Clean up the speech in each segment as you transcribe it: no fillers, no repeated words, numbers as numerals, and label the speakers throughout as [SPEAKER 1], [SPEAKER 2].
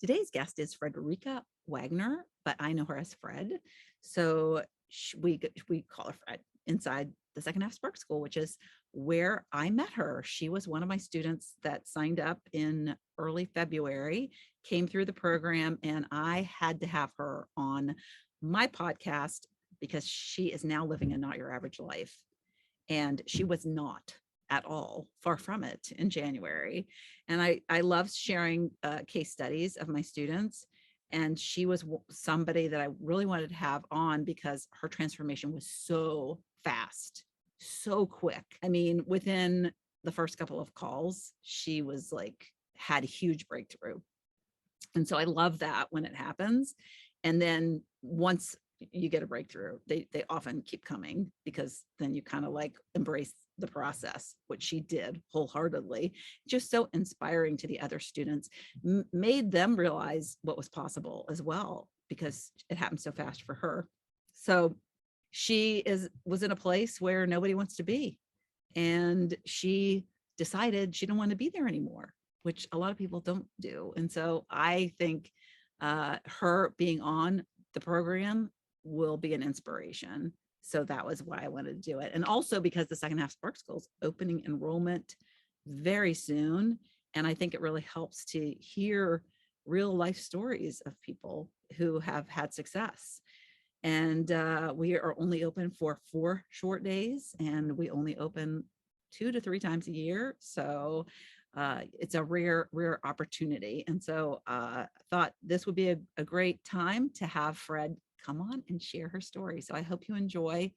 [SPEAKER 1] Today's guest is Frederica Wagner, but I know her as Fred. So we call her Fred inside the Second Half S.P.A.R.K school, which is where I met her. She was one of my students that signed up in early February, came through the program, and I had to have her on my podcast because she is now living a not your average life. And she was not at all, far from it, in January. And I love sharing case studies of my students. And she was somebody that I really wanted to have on because her transformation was so fast, so quick. I mean, within the first couple of calls, she was like, had a huge breakthrough. And so I love that when it happens. And then once you get a breakthrough, they often keep coming because then you kind of like embrace the process, which she did wholeheartedly. Just so inspiring to the other students, made them realize what was possible as well, because it happened so fast for her. So she was in a place where nobody wants to be. And she decided she didn't want to be there anymore, which a lot of people don't do. And so I think her being on the program will be an inspiration. So that was why I wanted to do it. And also because the Second Half S.P.A.R.K school is opening enrollment very soon. And I think it really helps to hear real life stories of people who have had success. And we are only open for 4 short days, and we only open 2 to 3 times a year. So it's a rare opportunity. And so I thought this would be a great time to have Fred come on and share her story. So I hope you enjoy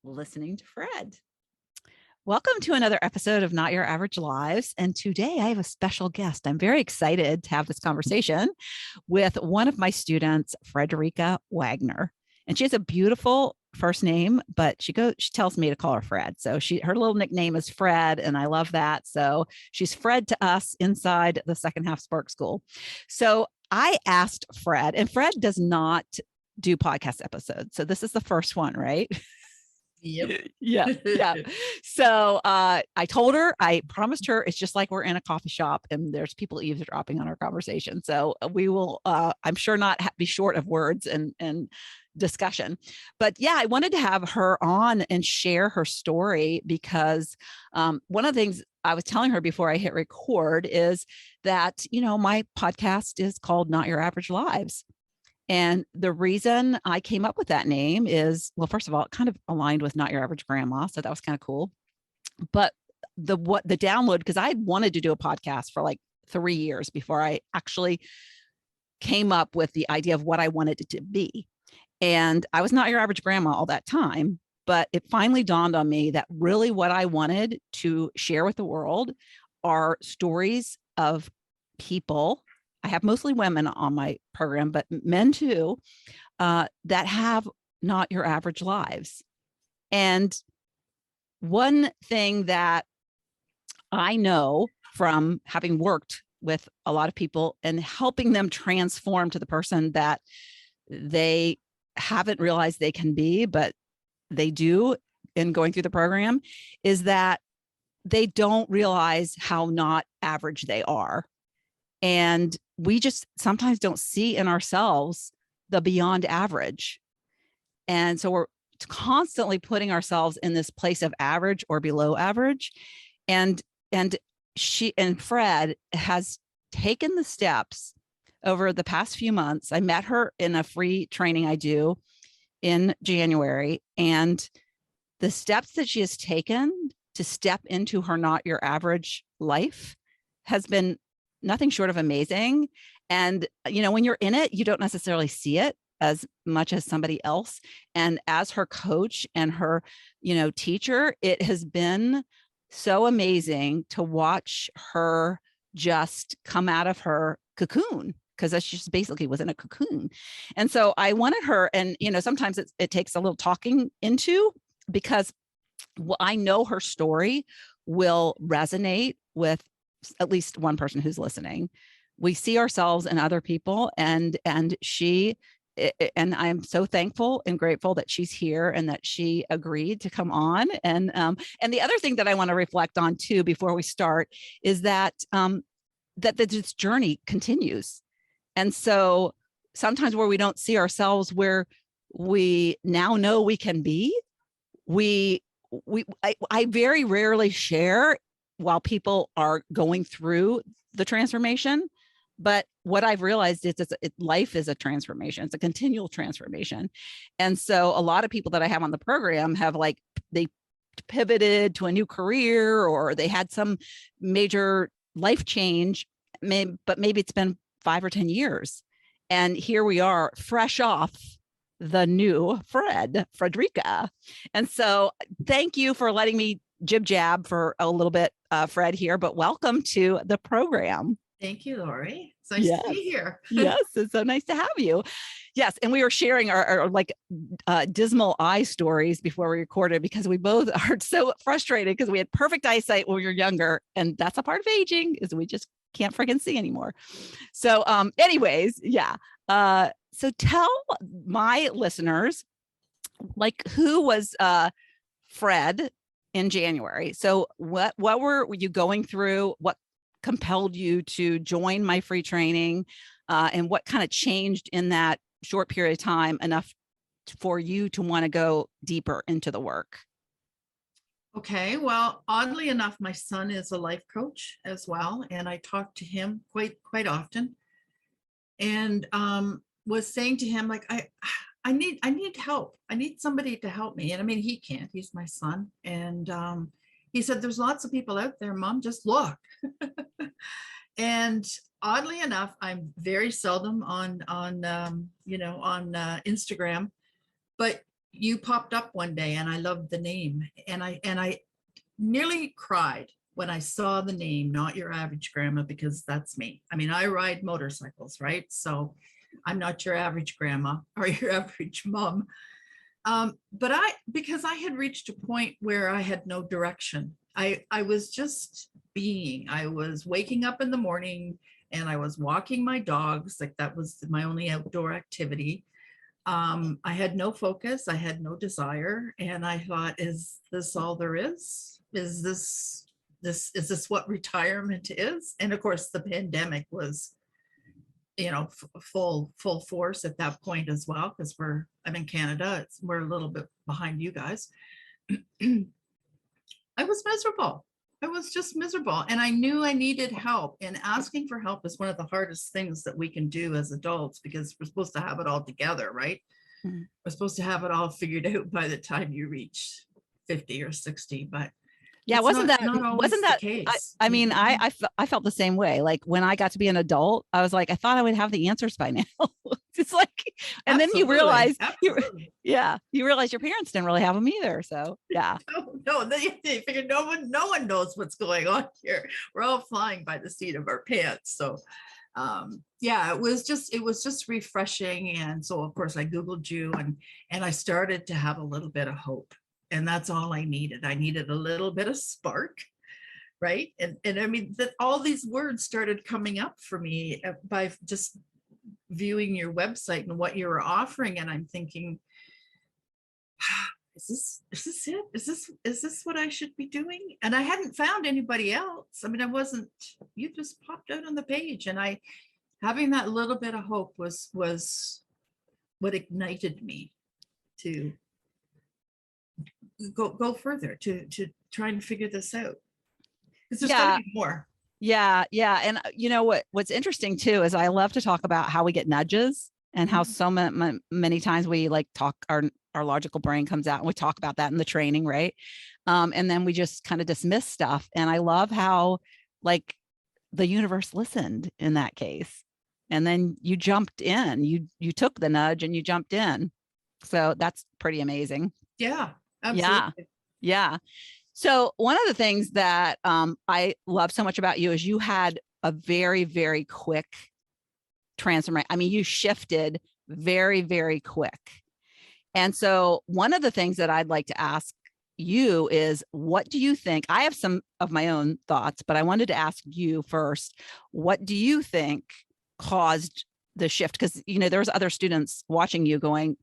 [SPEAKER 1] listening to Fred. Welcome to another episode of Not Your Average Lives. And today I have a special guest. I'm very excited to have this conversation with one of my students, Frederica Wagner. And she has a beautiful first name, but she tells me to call her Fred. So her little nickname is Fred, and I love that. So she's Fred to us inside the Second Half S.P.A.R.K school. So I asked Fred, and Fred does not do podcast episodes. So this is the first one, right?
[SPEAKER 2] Yep.
[SPEAKER 1] Yeah. So I told her, I promised her, it's just like we're in a coffee shop and there's people eavesdropping on our conversation. So we will, I'm sure not be short of words and discussion. But yeah, I wanted to have her on and share her story because one of the things I was telling her before I hit record is that, my podcast is called Not Your Average Lives. And the reason I came up with that name is, well, first of all, it kind of aligned with Not Your Average Grandma. So that was kind of cool. But the download, because I wanted to do a podcast for like 3 years before I actually came up with the idea of what I wanted it to be. And I was not your average grandma all that time, but it finally dawned on me that really what I wanted to share with the world are stories of people. I have mostly women on my program, but men too, that have not your average lives. And one thing that I know from having worked with a lot of people and helping them transform to the person that they haven't realized they can be, but they do in going through the program, is that they don't realize how not average they are. And we just sometimes don't see in ourselves the beyond average. And so we're constantly putting ourselves in this place of average or below average. And Fred has taken the steps over the past few months. I met her in a free training I do in January. And the steps that she has taken to step into her not your average life has been nothing short of amazing. And, when you're in it, you don't necessarily see it as much as somebody else. And as her coach and her, teacher, it has been so amazing to watch her just come out of her cocoon, because she just basically was in a cocoon. And so I wanted her, and, sometimes it takes a little talking into, because I know her story will resonate with at least one person who's listening. We see ourselves in other people, and I'm so thankful and grateful that she's here and that she agreed to come on. And the other thing that I want to reflect on too, before we start, is that that this journey continues. And so sometimes where we don't see ourselves where we now know we can be, I very rarely share while people are going through the transformation. But what I've realized is life is a transformation. It's a continual transformation. And so a lot of people that I have on the program have they pivoted to a new career, or they had some major life change, but maybe it's been 5 or 10 years. And here we are fresh off the new Frederica. And so thank you for letting me jib jab for a little bit, Fred here, but welcome to the program.
[SPEAKER 2] Thank you, Lori. It's nice to be here.
[SPEAKER 1] Yes, it's so nice to have you. Yes, and we were sharing our dismal eye stories before we recorded, because we both are so frustrated because we had perfect eyesight when we were younger, and that's a part of aging, is we just can't freaking see anymore. So anyways, yeah. So tell my listeners, who was Fred in January? So what were you going through? What compelled you to join my free training, and what kind of changed in that short period of time enough for you to want to go deeper into the work?
[SPEAKER 2] Okay, well, oddly enough, my son is a life coach as well, and I talk to him quite often, and was saying to him, like, I need help. I need somebody to help me. And I mean, he can't, he's my son. And he said, there's lots of people out there, Mom, just look. And oddly enough, I'm very seldom on Instagram, but you popped up one day and I loved the name, and I nearly cried when I saw the name, Not Your Average Grandma, because that's me. I mean, I ride motorcycles, right? So I'm not your average grandma or your average mom. But because I had reached a point where I had no direction. I was just being. I was waking up in the morning and I was walking my dogs. Like, that was my only outdoor activity. I had no focus. I had no desire. And I thought, is this all there is? Is this what retirement is? And of course, the pandemic was, full force at that point as well, because I'm in Canada. We're a little bit behind you guys. I was miserable. I was just miserable. And I knew I needed help. And asking for help is one of the hardest things that we can do as adults, because we're supposed to have it all together, right? Mm-hmm. We're supposed to have it all figured out by the time you reach 50 or 60. But
[SPEAKER 1] yeah, wasn't that the case? I mean, I felt the same way. Like, when I got to be an adult, I was like, I thought I would have the answers by now. It's like, and
[SPEAKER 2] Absolutely.
[SPEAKER 1] Then you realize, you realize your parents didn't really have them either. So yeah.
[SPEAKER 2] No, they figured no one knows what's going on here. We're all flying by the seat of our pants. So yeah, it was just refreshing. And so of course I Googled you, and I started to have a little bit of hope. And that's all I needed. I needed a little bit of spark, right? And I mean, that all these words started coming up for me by just viewing your website and what you were offering. And I'm thinking, is this it? Is this what I should be doing? And I hadn't found anybody else. I mean, you just popped out on the page, and having that little bit of hope was what ignited me to go further, to try and figure this out. Because there's gotta be more.
[SPEAKER 1] Yeah. And what's interesting too is I love to talk about how we get nudges, and how so many times we talk, our logical brain comes out, and we talk about that in the training, right? And then we just kind of dismiss stuff. And I love how the universe listened in that case. And then you jumped in, you took the nudge and you jumped in. So that's pretty amazing.
[SPEAKER 2] Yeah. Absolutely.
[SPEAKER 1] Yeah. So one of the things that I love so much about you is you had a very, very quick transformation. I mean, you shifted very, very quick. And so one of the things that I'd like to ask you is, what do you think? I have some of my own thoughts, but I wanted to ask you first, what do you think caused the shift? Because, there's other students watching you going,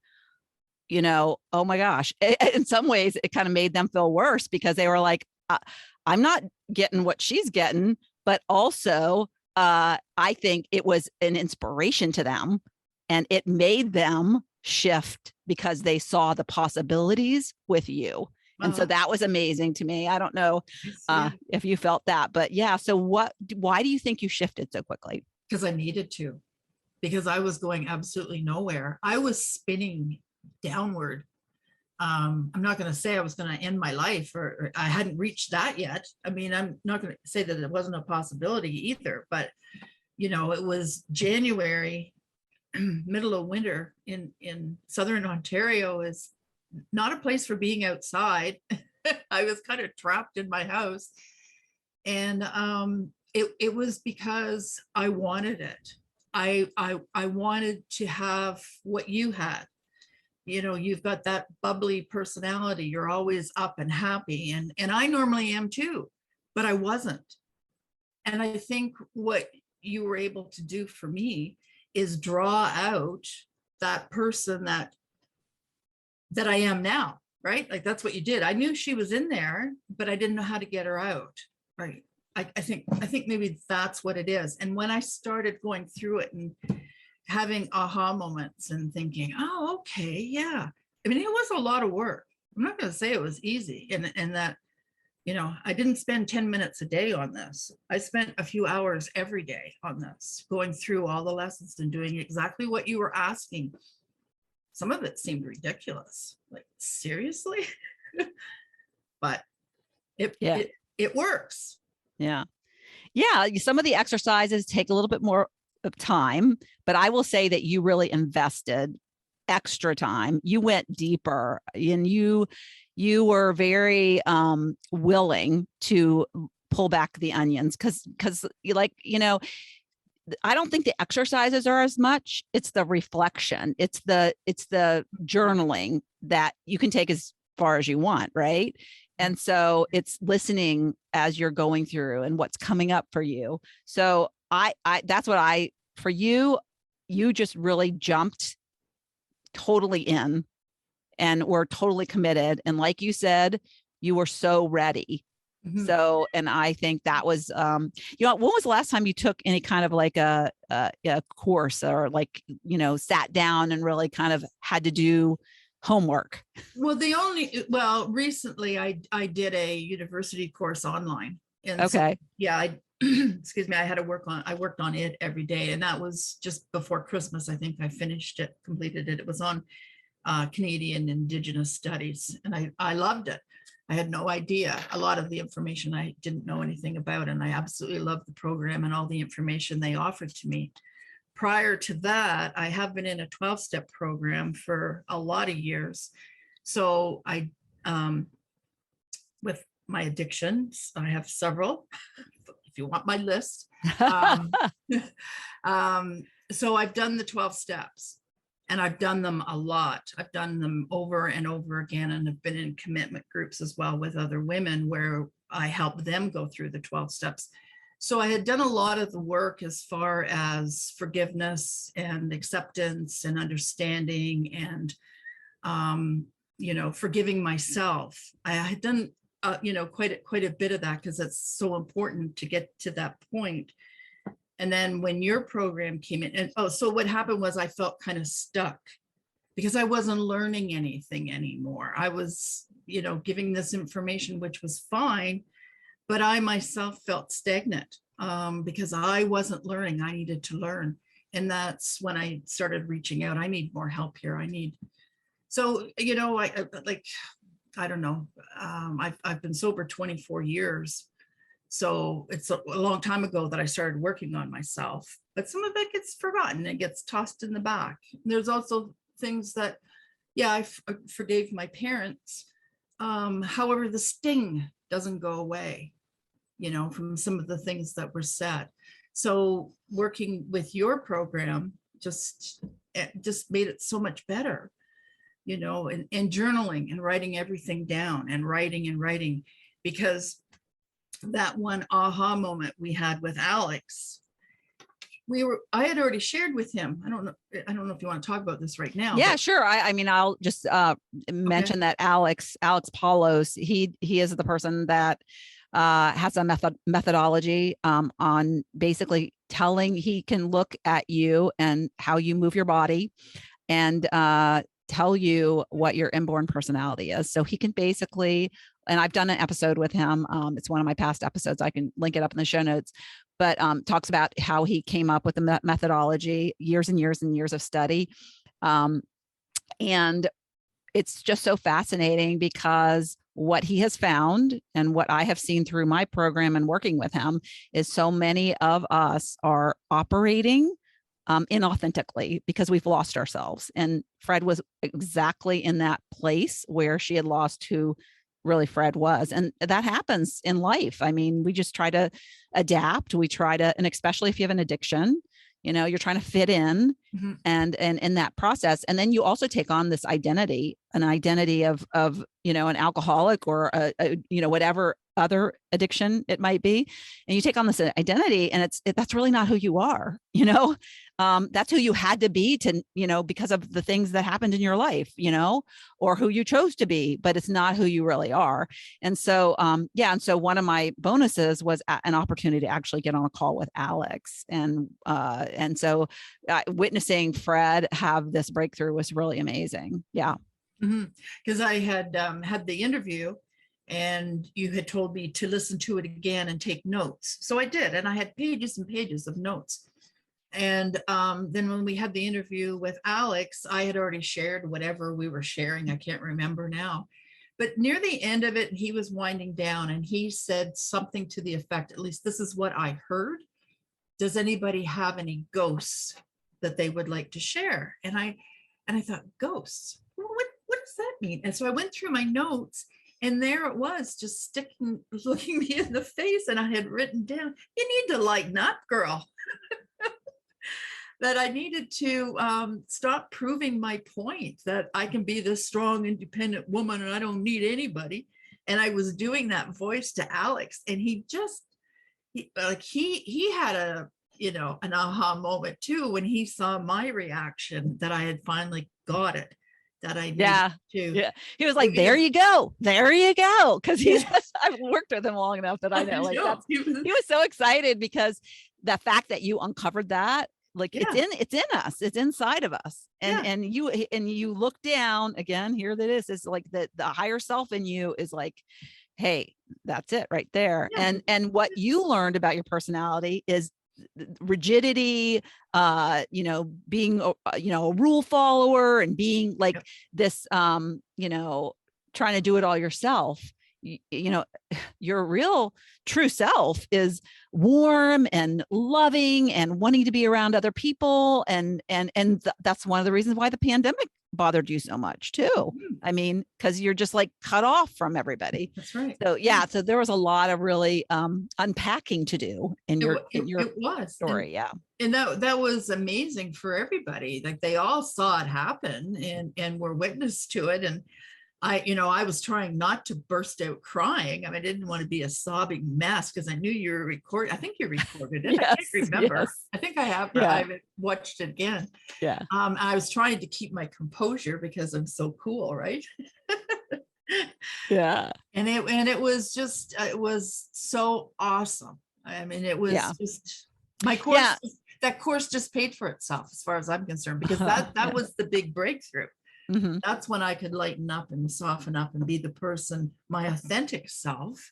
[SPEAKER 1] oh my gosh, in some ways it kind of made them feel worse, because they were like, I'm not getting what she's getting, but also I think it was an inspiration to them, and it made them shift because they saw the possibilities with you. And so that was amazing to me. I don't know if you felt that, but yeah. So why do you think you shifted so quickly?
[SPEAKER 2] Because I needed to, because I was going absolutely nowhere. I was spinning downward. I'm not going to say I was going to end my life, or I hadn't reached that yet. I mean, I'm not going to say that it wasn't a possibility either, but you know, it was January, middle of winter in Southern Ontario is not a place for being outside. I was kind of trapped in my house. And it was because I wanted it. I wanted to have what you had. You know, you've got that bubbly personality. You're always up and happy. And I normally am too, but I wasn't. And I think what you were able to do for me is draw out that person that I am now, right? Like that's what you did. I knew she was in there, but I didn't know how to get her out. Right. I think maybe that's what it is. And when I started going through it and having aha moments and thinking, oh, okay, yeah. I mean, it was a lot of work. I'm not going to say it was easy, and that, you know, I didn't spend 10 minutes a day on this. I spent a few hours every day on this, going through all the lessons and doing exactly what you were asking. Some of it seemed ridiculous. Like, seriously? But it works.
[SPEAKER 1] Yeah. Yeah. Some of the exercises take a little bit more of time, but I will say that you really invested extra time. You went deeper, and you were very willing to pull back the onions, because you, like, you know, I don't think the exercises are as much. It's the reflection. It's the journaling that you can take as far as you want, right? And so it's listening as you're going through and what's coming up for you. So I that's what for you, you just really jumped totally in and were totally committed. And like you said, you were so ready. Mm-hmm. So, and I think that was, when was the last time you took any kind of like a course, or like, sat down and really kind of had to do homework?
[SPEAKER 2] Well, recently I did a university course online. And
[SPEAKER 1] okay.
[SPEAKER 2] So, yeah, excuse me, I worked on it every day. And that was just before Christmas. I think I completed it. It was on Canadian Indigenous studies. And I loved it. I had no idea. A lot of the information I didn't know anything about. And I absolutely loved the program and all the information they offered to me. Prior to that, I have been in a 12-step program for a lot of years. So with my addictions, I have several, if you want my list. So I've done the 12 steps, and I've done them a lot. I've done them over and over again, and have been in commitment groups as well with other women where I help them go through the 12 steps. So I had done a lot of the work as far as forgiveness and acceptance and understanding and, forgiving myself. I had done, quite a bit of that, because it's so important to get to that point. And then when your program came in, so what happened was I felt kind of stuck because I wasn't learning anything anymore. I was, giving this information, which was fine, but I myself felt stagnant because I wasn't learning. I needed to learn. And that's when I started reaching out. I need more help here. So, I don't know. I've been sober 24 years. So it's a long time ago that I started working on myself, but some of it gets forgotten. It gets tossed in the back. There's also things that, I forgave my parents. However, the sting doesn't go away, from some of the things that were said. So working with your program just made it so much better, and journaling and writing everything down and writing, because that one aha moment we had with Alex, I had already shared with him. I don't know if you want to talk about this right now.
[SPEAKER 1] Yeah, sure. I mean, I'll just mention that Alex Paulos, he is the person that has a methodology on basically he can look at you and how you move your body and tell you what your inborn personality is. So he can basically, and I've done an episode with him. It's one of my past episodes. I can link it up in the show notes, but talks about how he came up with the methodology, years and years and years of study. And it's just so fascinating because what he has found and what I have seen through my program and working with him is so many of us are operating inauthentically because we've lost ourselves. And Fred was exactly in that place where she had lost who really Fred was. And that happens in life. I mean, we just try to adapt. We try to, and especially if you have an addiction, you're trying to fit in and in that process. And then you also take on this identity, an identity of, an alcoholic or whatever other addiction it might be. And you take on this identity and that's really not who you are, that's who you had to be to, because of the things that happened in your life, or who you chose to be, but it's not who you really are. And so, and so one of my bonuses was an opportunity to actually get on a call with Alex. And so witnessing Fred have this breakthrough was really amazing. Yeah.
[SPEAKER 2] Because I had had the interview and you had told me to listen to it again and take notes. So I did, and I had pages and pages of notes. And then when we had the interview with Alex, I had already shared whatever we were sharing. I can't remember now. But near the end of it, he was winding down and he said something to the effect, at least this is what I heard. Does anybody have any ghosts that they would like to share? And I thought, ghosts? What does that mean? And so I went through my notes. And there it was, just looking me in the face. And I had written down, you need to lighten up, girl. That I needed to stop proving my point that I can be this strong, independent woman and I don't need anybody. And I was doing that voice to Alex. And he had an aha moment too, when he saw my reaction that I had finally got it. That I needed to.
[SPEAKER 1] Yeah. He was like, there you go. Cause I've worked with him long enough that I know, he was so excited because the fact that you uncovered that, it's in us, it's inside of us. And you look down again, here that is like the higher self in you is like, hey, that's it right there. Yeah. And what you learned about your personality is rigidity, being a rule follower and being like this, trying to do it all yourself. Your real true self is warm and loving and wanting to be around other people. And that's one of the reasons why the pandemic bothered you so much too. I mean, because you're just like cut off from everybody.
[SPEAKER 2] That's right.
[SPEAKER 1] So so there was a lot of really unpacking to do in your story.
[SPEAKER 2] And that was amazing for everybody. Like they all saw it happen and were witness to it. And I was trying not to burst out crying. I mean, I didn't want to be a sobbing mess because I knew you were recording. I think you recorded it. I can't remember. Yes. I think I have. Yeah. I've watched it again.
[SPEAKER 1] Yeah.
[SPEAKER 2] I was trying to keep my composure because I'm so cool, right?
[SPEAKER 1] Yeah.
[SPEAKER 2] And it was just, it was so awesome. I mean, it was just my course. Yeah. That course just paid for itself as far as I'm concerned, because that was the big breakthrough. Mm-hmm. That's when I could lighten up and soften up and be the person, my authentic self.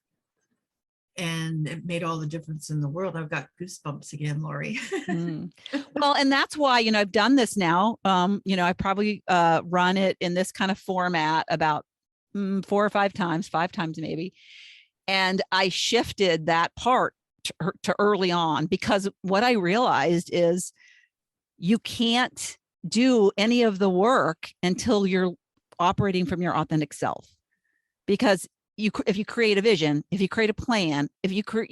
[SPEAKER 2] And it made all the difference in the world. I've got goosebumps again, Lori.
[SPEAKER 1] Well, and that's why, I've done this now. I probably run it in this kind of format about 4 or 5 times maybe. And I shifted that part to early on, because what I realized is you can't do any of the work until you're operating from your authentic self. Because if you create a vision, if you create a plan, if you create,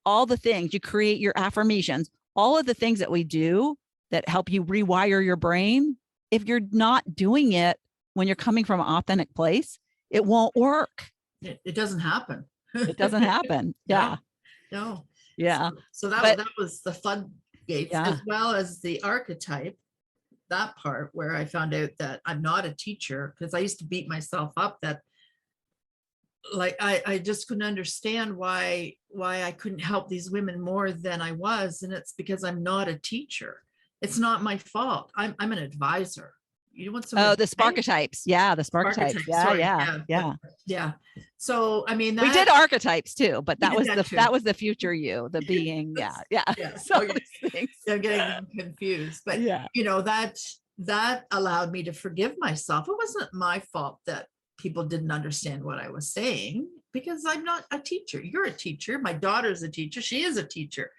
[SPEAKER 1] all the things, you create your affirmations, all of the things that we do that help you rewire your brain, if you're not doing it when you're coming from an authentic place, it won't work.
[SPEAKER 2] It doesn't happen.
[SPEAKER 1] It doesn't happen. Yeah.
[SPEAKER 2] No.
[SPEAKER 1] Yeah.
[SPEAKER 2] So that was the floodgates, as well as the archetype. That part where I found out that I'm not a teacher, because I used to beat myself up that like I just couldn't understand why I couldn't help these women more than I was. And it's because I'm not a teacher. It's not my fault. I'm an advisor. You want some
[SPEAKER 1] Oh, the
[SPEAKER 2] advice?
[SPEAKER 1] Sparketypes. Yeah, the Sparketypes.
[SPEAKER 2] Archetype,
[SPEAKER 1] Yeah,
[SPEAKER 2] sorry.
[SPEAKER 1] yeah,
[SPEAKER 2] Yeah,
[SPEAKER 1] yeah.
[SPEAKER 2] yeah. So I mean
[SPEAKER 1] We did
[SPEAKER 2] that
[SPEAKER 1] archetypes too, but
[SPEAKER 2] we
[SPEAKER 1] that
[SPEAKER 2] did
[SPEAKER 1] was
[SPEAKER 2] that
[SPEAKER 1] the
[SPEAKER 2] too.
[SPEAKER 1] future you, the being. Yeah,
[SPEAKER 2] That's-
[SPEAKER 1] yeah.
[SPEAKER 2] yeah.
[SPEAKER 1] So
[SPEAKER 2] Okay.
[SPEAKER 1] those things.
[SPEAKER 2] I'm getting them confused. But
[SPEAKER 1] Yeah.
[SPEAKER 2] that allowed me to forgive myself. It wasn't my fault that people didn't understand what I was saying, because I'm not a teacher. You're a teacher. My daughter's a teacher. She is a teacher.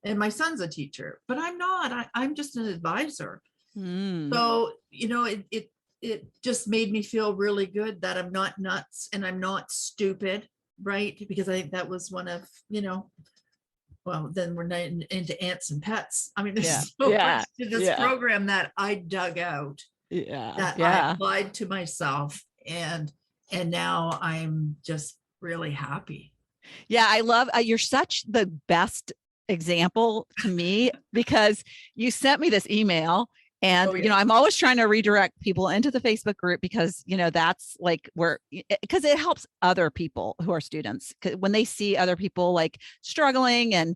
[SPEAKER 2] And my son's a teacher, but I'm not. I'm just an advisor.
[SPEAKER 1] Mm.
[SPEAKER 2] So, it just made me feel really good that I'm not nuts and I'm not stupid, right? Because I think that was one of, well, then we're not into ants and pets. I mean,
[SPEAKER 1] Yeah,
[SPEAKER 2] there's so
[SPEAKER 1] yeah,
[SPEAKER 2] much to this
[SPEAKER 1] yeah,
[SPEAKER 2] program that I dug out,
[SPEAKER 1] yeah,
[SPEAKER 2] that I
[SPEAKER 1] yeah.
[SPEAKER 2] applied to myself, and now I'm just really happy.
[SPEAKER 1] Yeah, I love you're such the best example to me because you sent me this email and
[SPEAKER 2] Oh yeah.
[SPEAKER 1] I'm always trying to redirect people into the Facebook group because that's like where because it helps other people who are students when they see other people like struggling and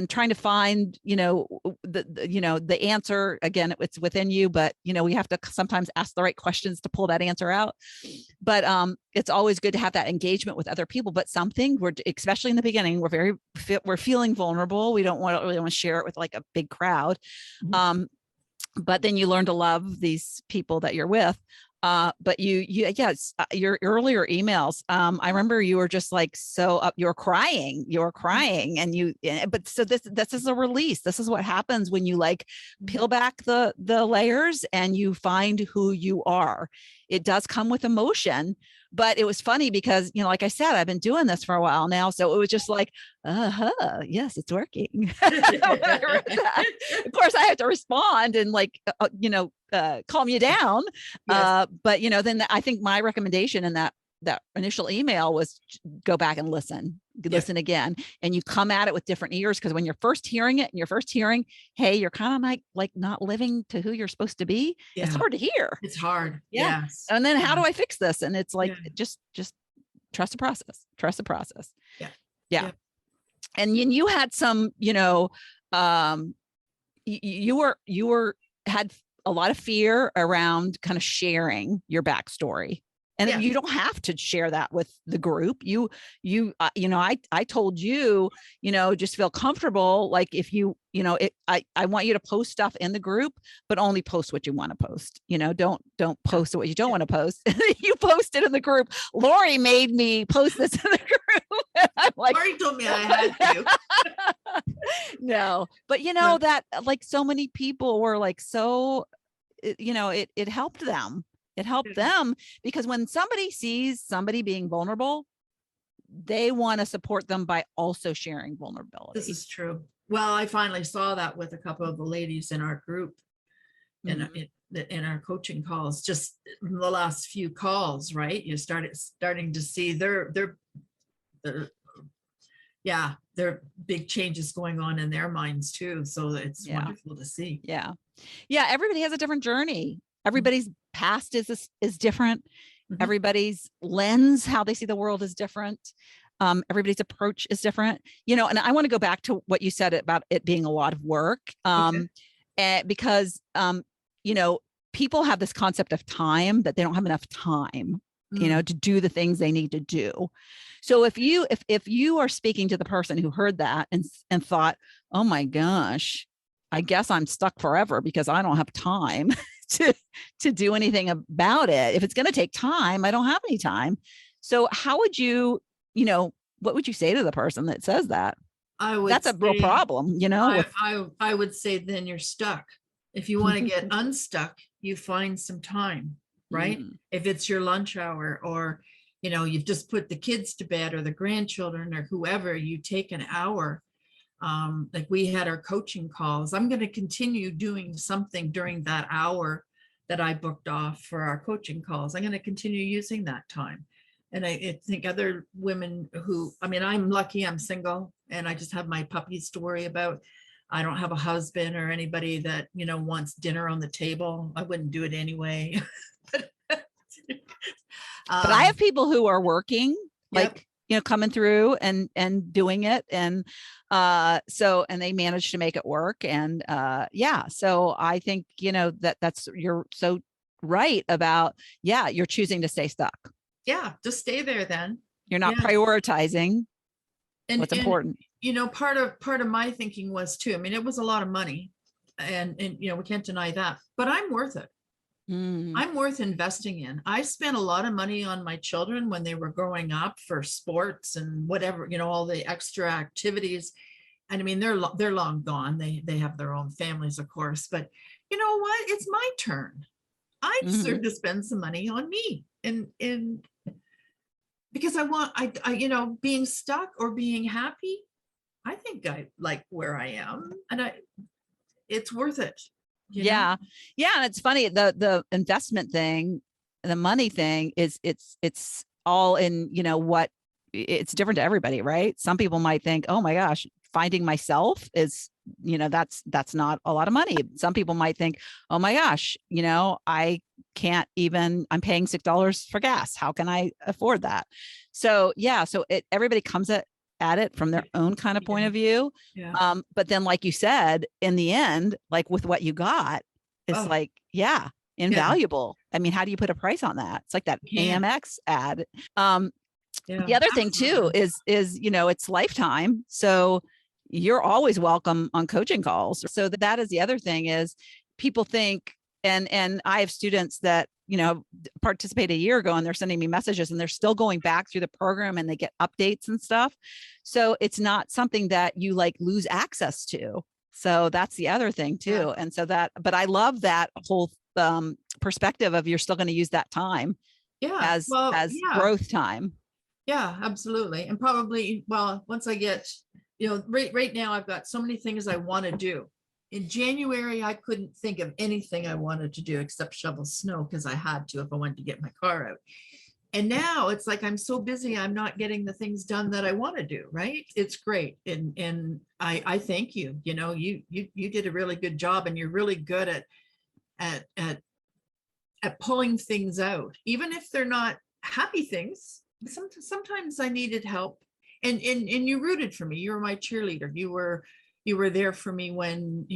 [SPEAKER 1] trying to find the answer. Again, it's within you, but we have to sometimes ask the right questions to pull that answer out. But it's always good to have that engagement with other people. But something especially in the beginning, we're feeling vulnerable. We don't really want to share it with like a big crowd. But then you learn to love these people that you're with. But yes, your earlier emails, I remember you were just like, so up, you're crying, but so this is a release. This is what happens when you like peel back the layers and you find who you are. It does come with emotion, but it was funny because, like I said, I've been doing this for a while now. So it was just like, yes, it's working. Of course I have to respond and like, calm you down.
[SPEAKER 2] Yes.
[SPEAKER 1] But then I think my recommendation in that initial email was go back and listen again. And you come at it with different ears. Cause when you're first hearing it and you're first hearing, hey, you're kind of like not living to who you're supposed to be.
[SPEAKER 2] Yeah.
[SPEAKER 1] It's hard to hear.
[SPEAKER 2] It's hard.
[SPEAKER 1] Yeah.
[SPEAKER 2] Yes.
[SPEAKER 1] And then how do I fix this? And it's like,
[SPEAKER 2] Yeah.
[SPEAKER 1] just trust the process,
[SPEAKER 2] Yeah.
[SPEAKER 1] Yeah. And you had some, you were had a lot of fear around kind of sharing your backstory. And
[SPEAKER 2] Yeah.
[SPEAKER 1] you don't have to share that with the group. I told you, just feel comfortable. Like if I want you to post stuff in the group, but only post what you want to post. Don't post what you don't want to post. You post it in the group. Lori made me post this in the group. I'm like,
[SPEAKER 2] Lori told me I had to.
[SPEAKER 1] No, but that like so many people were like, so, it helped them. It helped them because when somebody sees somebody being vulnerable, they want to support them by also sharing vulnerability.
[SPEAKER 2] This is true. Well, I finally saw that with a couple of the ladies in our group, in our coaching calls, just in the last few calls, right? You starting to see their big changes going on in their minds too. So it's wonderful to see.
[SPEAKER 1] Yeah. Everybody has a different journey. Everybody's past is different. Everybody's lens, how they see the world is different. Everybody's approach is different, and I want to go back to what you said about it being a lot of work. Because, people have this concept of time that they don't have enough time, to do the things they need to do. So if you are speaking to the person who heard that and thought, oh my gosh, I guess I'm stuck forever because I don't have time to do anything about it. If it's going to take time, I don't have any time. So how would you, what would you say to the person that says that? That's a real problem,
[SPEAKER 2] I would say then you're stuck. If you want to get unstuck, you find some time, right? If it's your lunch hour or, you've just put the kids to bed or the grandchildren or whoever, you take an hour. Like we had our coaching calls. I'm going to continue doing something during that hour that I booked off for our coaching calls. I'm going to continue using that time. And I think other women I'm lucky, I'm single and I just have my puppies to worry about. I don't have a husband or anybody that, wants dinner on the table. I wouldn't do it anyway.
[SPEAKER 1] But I have people who are working like, coming through and doing it. And and they managed to make it work. And so I think, you're so right about, you're choosing to stay stuck.
[SPEAKER 2] Yeah, just stay there then.
[SPEAKER 1] You're not prioritizing what's important.
[SPEAKER 2] Part of my thinking was too, I mean, it was a lot of money and we can't deny that, but I'm worth it. I'm worth investing in. I spent a lot of money on my children when they were growing up for sports and whatever, all the extra activities. And I mean, they're long gone. They have their own families, of course, but you know what? It's my turn. I deserve to spend some money on me. And because I being stuck or being happy, I think I like where I am, and it's worth it.
[SPEAKER 1] Yeah. And it's funny, the investment thing, the money thing it's all in, what it's different to everybody, right? Some people might think, oh my gosh, finding myself is, that's not a lot of money. Some people might think, oh my gosh, I can't even, I'm paying $6 for gas. How can I afford that? So everybody comes at it from their own kind of point of view. But then, like you said, in the end, like with what you got, it's invaluable. I mean, how do you put a price on that? It's like that AMX ad. The other thing too is, it's lifetime. So you're always welcome on coaching calls. So that is the other thing is people think, and I have students that, participated a year ago and they're sending me messages and they're still going back through the program and they get updates and stuff. So it's not something that you like lose access to. So that's the other thing too. And so but I love that whole perspective of you're still going to use that time as growth time.
[SPEAKER 2] Yeah, absolutely. And probably, once I get, right now I've got so many things I want to do. In January, I couldn't think of anything I wanted to do except shovel snow because I had to if I wanted to get my car out. And now it's like I'm so busy, I'm not getting the things done that I want to do, right? It's great. And I thank you. You did a really good job, and you're really good at pulling things out, even if they're not happy things. Sometimes I needed help. And you rooted for me. You were my cheerleader. You were there for me when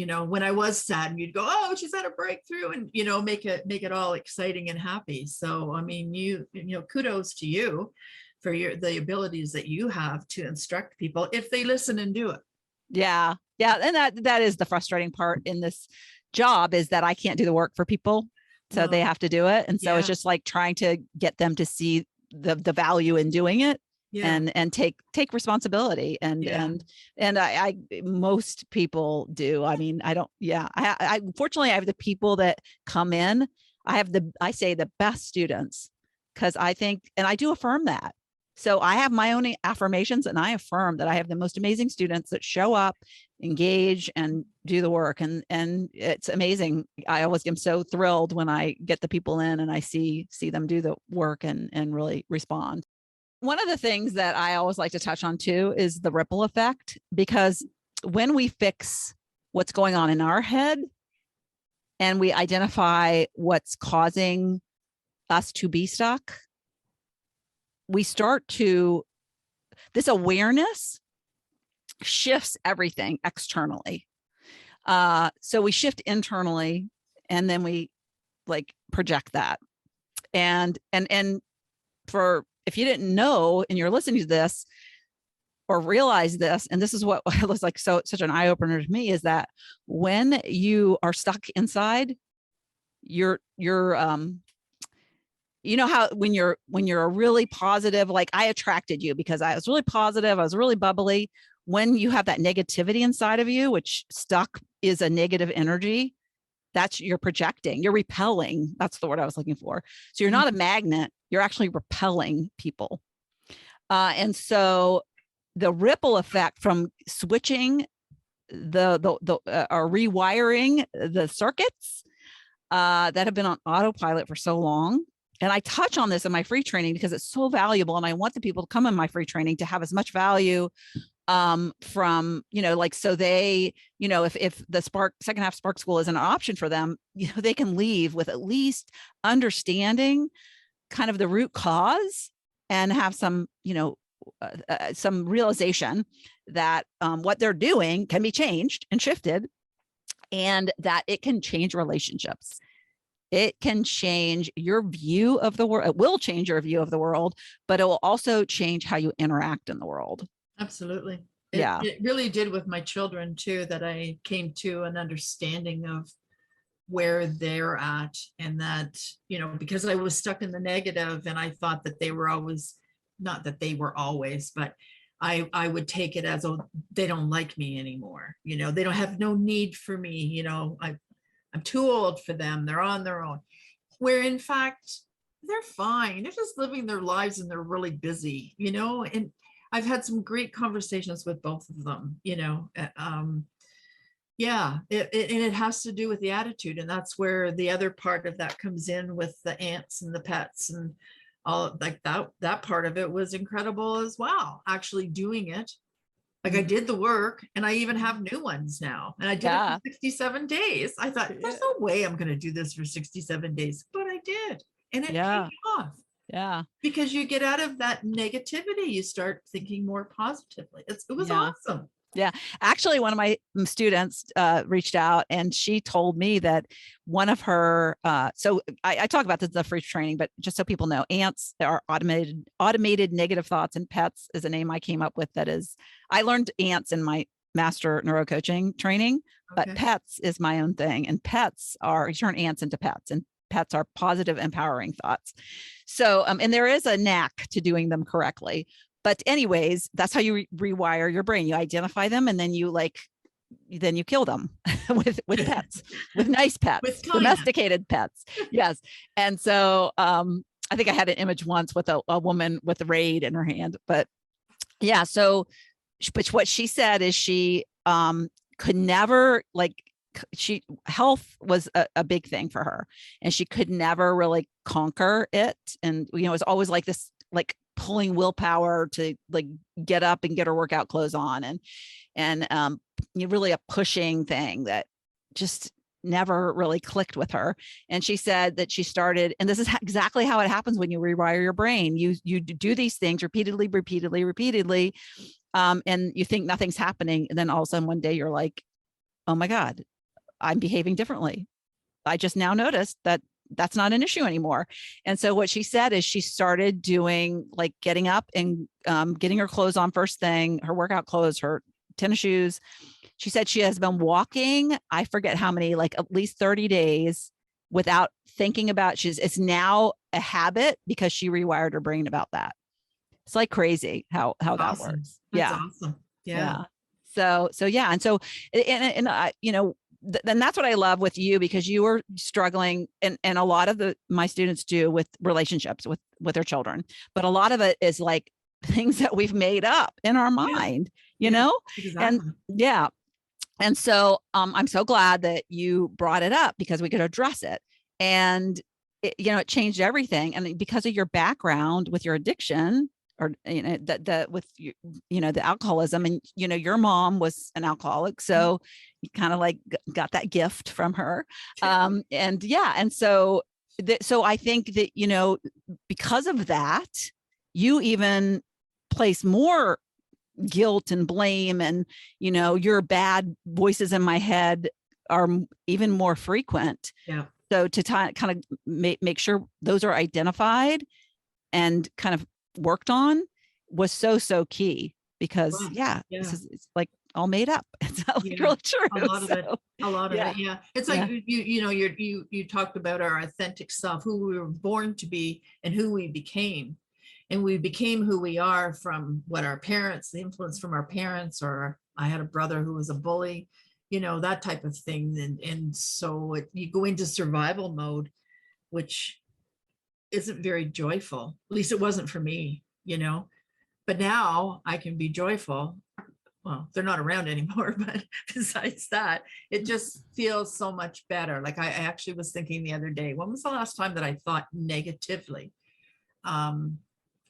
[SPEAKER 2] I was sad, and you'd go, oh, she's had a breakthrough, and make it all exciting and happy. So I mean, kudos to you for the abilities that you have to instruct people if they listen and do it.
[SPEAKER 1] Yeah. And that is the frustrating part in this job, is that I can't do the work for people. So they have to do it. And so it's just like trying to get them to see the value in doing it. And take responsibility. And I most people do. I mean, I don't, I fortunately I have the people that come in. I say the best students, because I think, and I do affirm that. So I have my own affirmations, and I affirm that I have the most amazing students that show up, engage, and do the work. And it's amazing. I always am so thrilled when I get the people in and I see them do the work and really respond. One of the things that I always like to touch on too is the ripple effect, because when we fix what's going on in our head and we identify what's causing us to be stuck, we start to, this awareness shifts everything externally. So we shift internally, and then we like project that. And for, if you didn't know and you're listening to this or realize this, and this is what was like such an eye opener to me, is that when you are stuck inside, you're how when you're a really positive, like I attracted you because I was really positive, I was really bubbly. When you have that negativity inside of you, which stuck is a negative energy, that's, you're projecting, you're repelling. That's the word I was looking for. So you're not a magnet, you're actually repelling people. And so the ripple effect from switching or rewiring the circuits that have been on autopilot for so long. And I touch on this in my free training because it's so valuable. And I want the people to come in my free training to have as much value from, like, so they, if the Second Half S.P.A.R.K school is an option for them, they can leave with at least understanding kind of the root cause and have some, some realization that what they're doing can be changed and shifted, and that it can change relationships. It can change your view of the world. It will change your view of the world, but it will also change how you interact in the world.
[SPEAKER 2] Absolutely.
[SPEAKER 1] Yeah.
[SPEAKER 2] It really did with my children too, that I came to an understanding of where they're at, and that, because I was stuck in the negative and I thought that they were always, not that they were always, but I would take it as, oh, they don't like me anymore. They don't have no need for me. I'm too old for them. They're on their own. Where in fact, they're fine. They're just living their lives and they're really busy, and I've had some great conversations with both of them, yeah, and it has to do with the attitude. And that's where the other part of that comes in with the ants and the pets and all, like that part of it was incredible as well. Actually doing it. Like I did the work, and I even have new ones now. And I did it for 67 days. I thought, there's no way I'm going to do this for 67 days, but I did. And it paid off.
[SPEAKER 1] Yeah.
[SPEAKER 2] Because you get out of that negativity, you start thinking more positively. It was awesome.
[SPEAKER 1] Yeah. Actually, one of my students reached out, and she told me that one of her, so I talk about this in the free training, but just so people know, ants are automated negative thoughts, and pets is a name I came up with. That is, I learned ants in my master neurocoaching training, but pets is my own thing. And pets are, you turn ants into pets, and pets are positive, empowering thoughts. So, and there is a knack to doing them correctly. But anyways, that's how you rewire your brain. You identify them, and then you kill them with pets, with nice pets, with domesticated pets. Yes. And so I think I had an image once with a woman with a raid in her hand. But yeah, so but what she said is she could never, health was a big thing for her, and she could never really conquer it. And it was always like this, pulling willpower to get up and get her workout clothes on, and really a pushing thing that just never really clicked with her. And she said that she started, and this is exactly how it happens when you rewire your brain. You do these things repeatedly, and you think nothing's happening, and then all of a sudden one day you're like, oh my God, I'm behaving differently. I just now noticed that that's not an issue anymore. And so what she said is she started doing, getting up and getting her clothes on first thing, her workout clothes, her tennis shoes. She said she has been walking, I forget how many, at least 30 days without thinking about, it's now a habit because she rewired her brain about that. It's crazy how that works.
[SPEAKER 2] That's awesome. Yeah.
[SPEAKER 1] So yeah. And so, then that's what I love with you, because you were struggling, and a lot of my students do, with relationships with their children, but a lot of it is things that we've made up in our mind,
[SPEAKER 2] exactly.
[SPEAKER 1] And yeah. And so I'm so glad that you brought it up, because we could address it, and it changed everything. And because of your background with your addiction, or with the alcoholism, and your mom was an alcoholic, so you kind of got that gift from her, and so I think that because of that, you even place more guilt and blame, and your bad voices in my head are even more frequent.
[SPEAKER 2] Yeah.
[SPEAKER 1] So to kind of make sure those are identified and kind of worked on was so key, because this is, it's all made up. It's not really true.
[SPEAKER 2] A lot of it. Yeah. It's you talked about our authentic self, who we were born to be and who we became. And we became who we are from what our parents, the influence from our parents, or I had a brother who was a bully, that type of thing. And so you go into survival mode, which isn't very joyful. At least it wasn't for me, but now I can be joyful. Well, they're not around anymore, but besides that, it just feels so much better. I actually was thinking the other day, when was the last time that I thought negatively?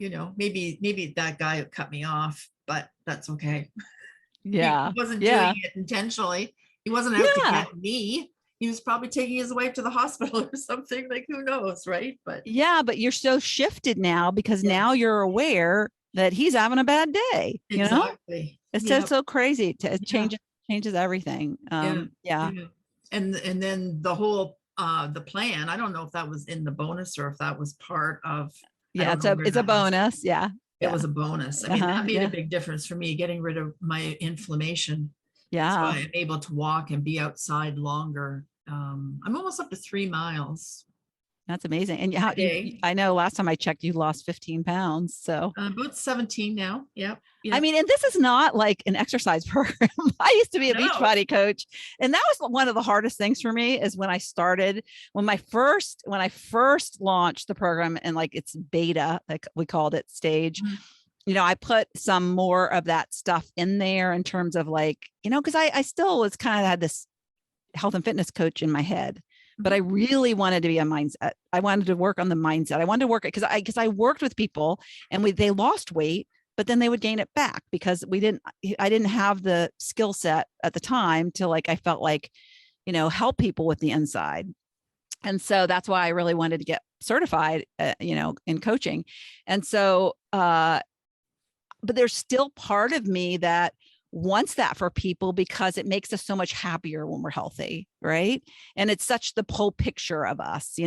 [SPEAKER 2] Maybe that guy who cut me off, but that's okay.
[SPEAKER 1] Yeah.
[SPEAKER 2] He wasn't doing it intentionally. He wasn't out to get me. he was probably taking his wife to the hospital or something, like, who knows, right? But
[SPEAKER 1] Yeah, but you're so shifted now because
[SPEAKER 2] yeah,
[SPEAKER 1] now you're aware that he's having a bad day, you know?
[SPEAKER 2] exactly.
[SPEAKER 1] It's
[SPEAKER 2] Yeah,
[SPEAKER 1] just so crazy. It
[SPEAKER 2] yeah,
[SPEAKER 1] changes everything.
[SPEAKER 2] yeah,
[SPEAKER 1] Yeah.
[SPEAKER 2] yeah. And then the whole the plan, I don't know if that was in the bonus or if that was part of, I
[SPEAKER 1] Yeah.
[SPEAKER 2] don't know where
[SPEAKER 1] It's a
[SPEAKER 2] that was.
[SPEAKER 1] bonus. Yeah.
[SPEAKER 2] It
[SPEAKER 1] Yeah.
[SPEAKER 2] was a bonus. I mean,
[SPEAKER 1] Uh-huh.
[SPEAKER 2] that made a
[SPEAKER 1] Yeah.
[SPEAKER 2] big difference for me, getting rid of my inflammation. So
[SPEAKER 1] Yeah.
[SPEAKER 2] I'm able to walk and be outside longer. I'm almost up to 3 miles
[SPEAKER 1] That's amazing. And
[SPEAKER 2] a day.
[SPEAKER 1] I know last time I checked, you lost 15 pounds. So,
[SPEAKER 2] About 17 now. Yep.
[SPEAKER 1] I
[SPEAKER 2] Yep.
[SPEAKER 1] mean, and this is not like an exercise program. I used to be a
[SPEAKER 2] No.
[SPEAKER 1] Beachbody coach, and that was one of the hardest things for me is when I started, when I first launched the program and like it's beta, like we called it stage,
[SPEAKER 2] Mhm.
[SPEAKER 1] I put some more of that stuff in there in terms of like, because I still was kind of had this health and fitness coach in my head, but I really wanted to be a mindset. I wanted to work on the mindset. I wanted to work it because I worked with people and they lost weight, but then they would gain it back because I didn't have the skill set at the time to like, I felt like, help people with the inside. And so that's why I really wanted to get certified, in coaching. And so, but there's still part of me that wants that for people because it makes us so much happier when we're healthy, right? And it's such the whole picture of us,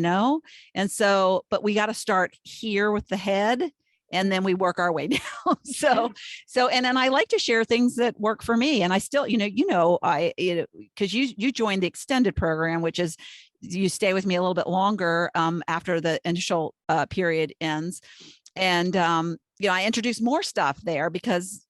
[SPEAKER 1] And so, but we got to start here with the head and then we work our way down. And then I like to share things that work for me. And I still, because you joined the extended program, which is you stay with me a little bit longer after the initial period ends. And I introduce more stuff there because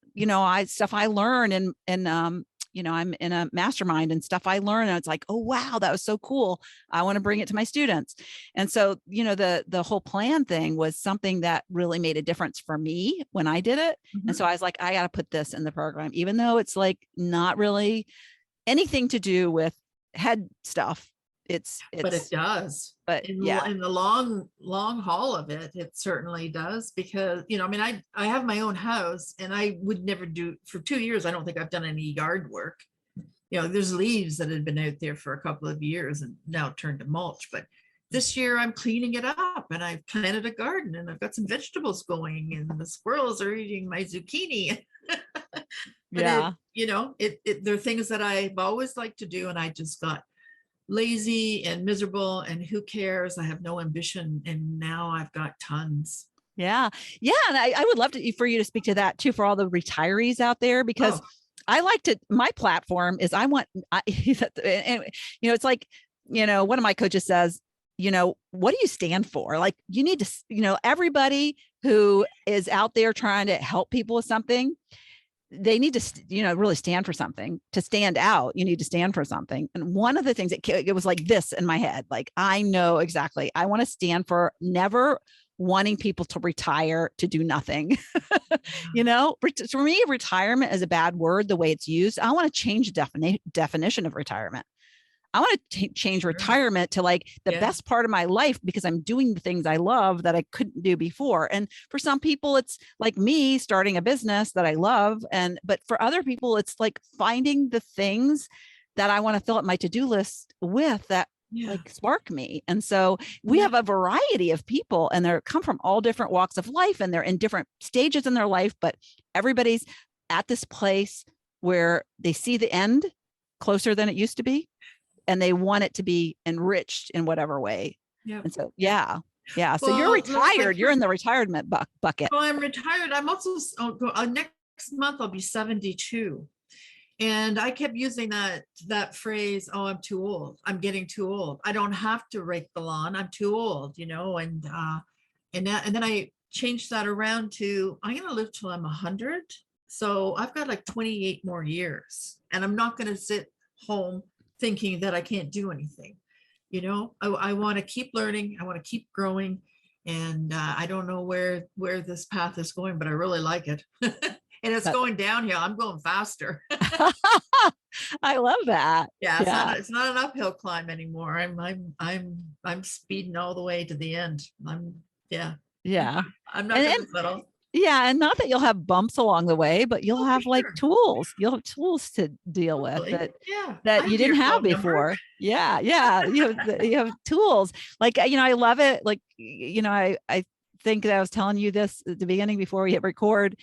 [SPEAKER 1] stuff I learn and I'm in a mastermind and stuff I learn and it's like, oh wow, that was so cool. I want to bring it to my students. And so the whole plan thing was something that really made a difference for me when I did it. And so I was like, I got to put this in the program, even though it's like not really anything to do with head stuff.
[SPEAKER 2] But it does.
[SPEAKER 1] But yeah.
[SPEAKER 2] In the long haul of it, it certainly does, because I mean, I have my own house and I would never do, for 2 years I don't think I've done any yard work. There's leaves that had been out there for a couple of years and now turned to mulch, but this year I'm cleaning it up and I've planted a garden and I've got some vegetables going and the squirrels are eating my zucchini. But
[SPEAKER 1] Yeah.
[SPEAKER 2] there are things that I've always liked to do and I just got lazy and miserable and who cares? I have no ambition. And now I've got tons.
[SPEAKER 1] Yeah. Yeah. And I would love for you to speak to that too, for all the retirees out there, because I like to, my platform is it's like, one of my coaches says, what do you stand for? Like you need to, everybody who is out there trying to help people with something, they need to, really stand for something. To stand out, you need to stand for something. And one of the things it was like this in my head, like, I know exactly. I want to stand for never wanting people to retire to do nothing. For me, retirement is a bad word, the way it's used. I want to change the definition of retirement. I want to change retirement to like the best part of my life because I'm doing the things I love that I couldn't do before. And for some people, it's like me starting a business that I love. But for other people, it's like finding the things that I want to fill up my to-do list with that like spark me. And so we have a variety of people and they come from all different walks of life and they're in different stages in their life, but everybody's at this place where they see the end closer than it used to be. And they want it to be enriched in whatever way.
[SPEAKER 2] Yeah.
[SPEAKER 1] And so, yeah. So you're retired. You're in the retirement bucket.
[SPEAKER 2] Well, I'm retired. I'm also, next month I'll be 72. And I kept using that phrase, oh, I'm too old. I'm getting too old. I don't have to rake the lawn. I'm too old, and then I changed that around to, I'm going to live till I'm 100. So I've got like 28 more years and I'm not going to sit home thinking that I can't do anything. I want to keep learning. I want to keep growing. And I don't know where this path is going, but I really like it. And it's going downhill. I'm going faster.
[SPEAKER 1] I love that.
[SPEAKER 2] Yeah, it's not an uphill climb anymore. I'm speeding all the way to the end. I'm not going to settle.
[SPEAKER 1] Yeah, and not that you'll have bumps along the way, but you'll
[SPEAKER 2] Oh, for
[SPEAKER 1] have like
[SPEAKER 2] sure.
[SPEAKER 1] tools. You'll have tools to deal with
[SPEAKER 2] Hopefully.
[SPEAKER 1] that
[SPEAKER 2] Yeah. I
[SPEAKER 1] that you
[SPEAKER 2] have your
[SPEAKER 1] didn't have
[SPEAKER 2] phone number.
[SPEAKER 1] before. Yeah, yeah. You have tools. Like, I love it. Like, I think that I was telling you this at the beginning before we hit record,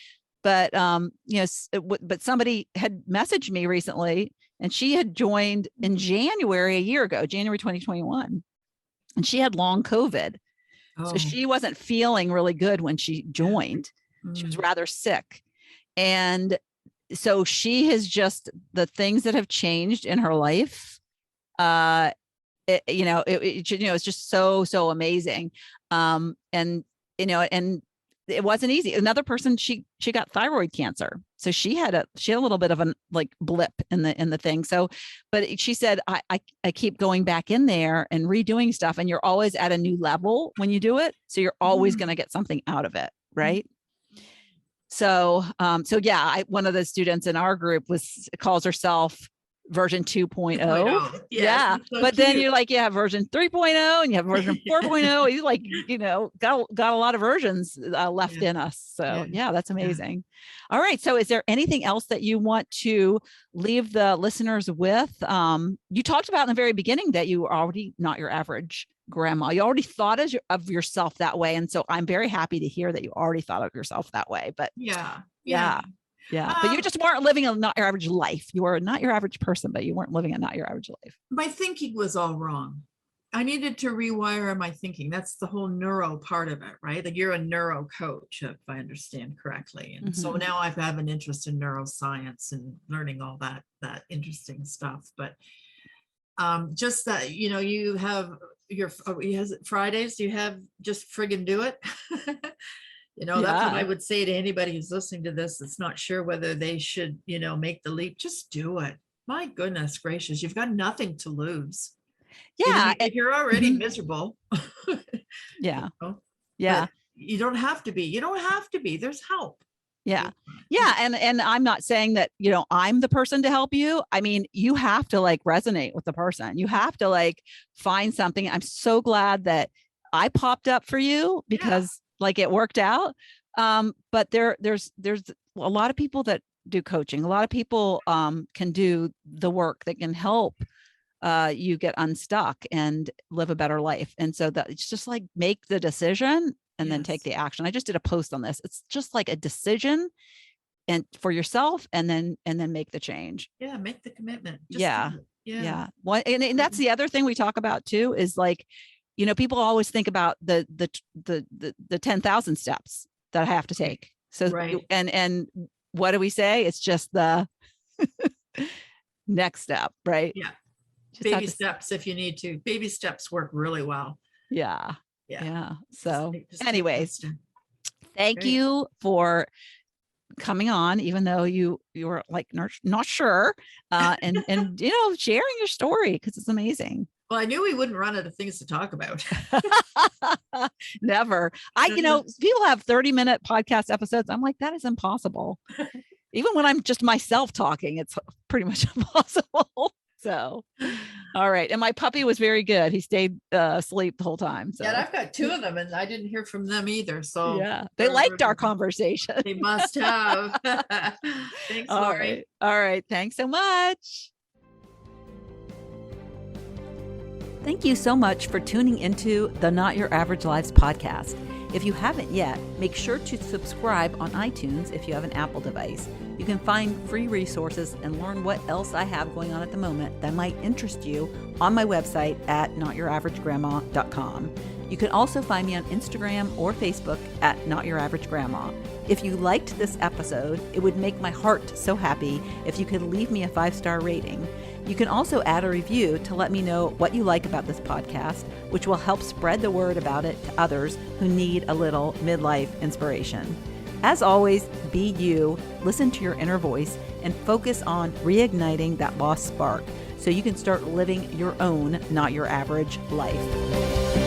[SPEAKER 1] but but somebody had messaged me recently, and she had joined in January a year ago, January 2021, and she had long COVID. So
[SPEAKER 2] Oh.
[SPEAKER 1] she wasn't feeling really good when she joined. She was rather sick. And so she has just, the things that have changed in her life, it's just so amazing. And it wasn't easy. Another person, she got thyroid cancer. So she had a little bit of a like blip in the thing. So, but she said, I keep going back in there and redoing stuff, and you're always at a new level when you do it. So you're always going to get something out of it. Right. So, yeah, one of the students in our group calls herself version 2.0.
[SPEAKER 2] 2.0. Yes,
[SPEAKER 1] Yeah.
[SPEAKER 2] so
[SPEAKER 1] But then
[SPEAKER 2] cute.
[SPEAKER 1] you're like, you have version 3.0 and you have version 4.0. You like, got a lot of versions left in us. So yeah, that's amazing. All right. So is there anything else that you want to leave the listeners with? You talked about in the very beginning that you are already not your average grandma. You already thought of yourself that way. And so I'm very happy to hear that you already thought of yourself that way. But yeah. But you just weren't living a not your average life. You were not your average person, but you weren't living a not your average life.
[SPEAKER 2] My thinking was all wrong. I needed to rewire my thinking. That's the whole neuro part of it, right? Like you're a neuro coach, if I understand correctly. And so now I have an interest in neuroscience and learning all that interesting stuff. But just that, you have Fridays, you have just friggin' do it. That's what I would say to anybody who's listening to this that's not sure whether they should, make the leap. Just do it. My goodness gracious, you've got nothing to lose.
[SPEAKER 1] Yeah.
[SPEAKER 2] If you're already miserable.
[SPEAKER 1] Yeah.
[SPEAKER 2] Yeah. You don't have to be. There's help.
[SPEAKER 1] Yeah. Yeah. And I'm not saying that, I'm the person to help you. I mean, you have to like resonate with the person. You have to like find something. I'm so glad that I popped up for you because like it worked out. But there's a lot of people that do coaching. A lot of people can do the work that can help you get unstuck and live a better life. And so that it's just like make the decision and then take the action. I just did a post on this. It's just like a decision and for yourself and then make the change.
[SPEAKER 2] Yeah. Make the commitment.
[SPEAKER 1] Yeah. Well, and that's the other thing we talk about too, is like, people always think about the 10,000 steps that I have to take. So, and what do we say? It's just the next step, right?
[SPEAKER 2] Yeah. Just baby steps if you need to. Baby steps work really well.
[SPEAKER 1] Yeah. So anyways, thank you for coming on, even though you were like not sure, and sharing your story because it's amazing.
[SPEAKER 2] Well, I knew we wouldn't run out of things to talk about.
[SPEAKER 1] Never. People have 30-minute podcast episodes. I'm like, that is impossible. Even when I'm just myself talking, it's pretty much impossible. So, all right. And my puppy was very good. He stayed asleep the whole time. So.
[SPEAKER 2] Yeah, I've got 2 of them and I didn't hear from them either. So
[SPEAKER 1] yeah, they liked our conversation.
[SPEAKER 2] They must have. Thanks, Lori.
[SPEAKER 1] All right. Thanks so much. Thank you so much for tuning into the Not Your Average Lives podcast. If you haven't yet, make sure to subscribe on iTunes if you have an Apple device. You can find free resources and learn what else I have going on at the moment that might interest you on my website at notyouraveragegrandma.com. You can also find me on Instagram or Facebook at Not Your Average Grandma. If you liked this episode, it would make my heart so happy if you could leave me a 5-star rating. You can also add a review to let me know what you like about this podcast, which will help spread the word about it to others who need a little midlife inspiration. As always, be you, listen to your inner voice, and focus on reigniting that lost spark so you can start living your own, not your average life.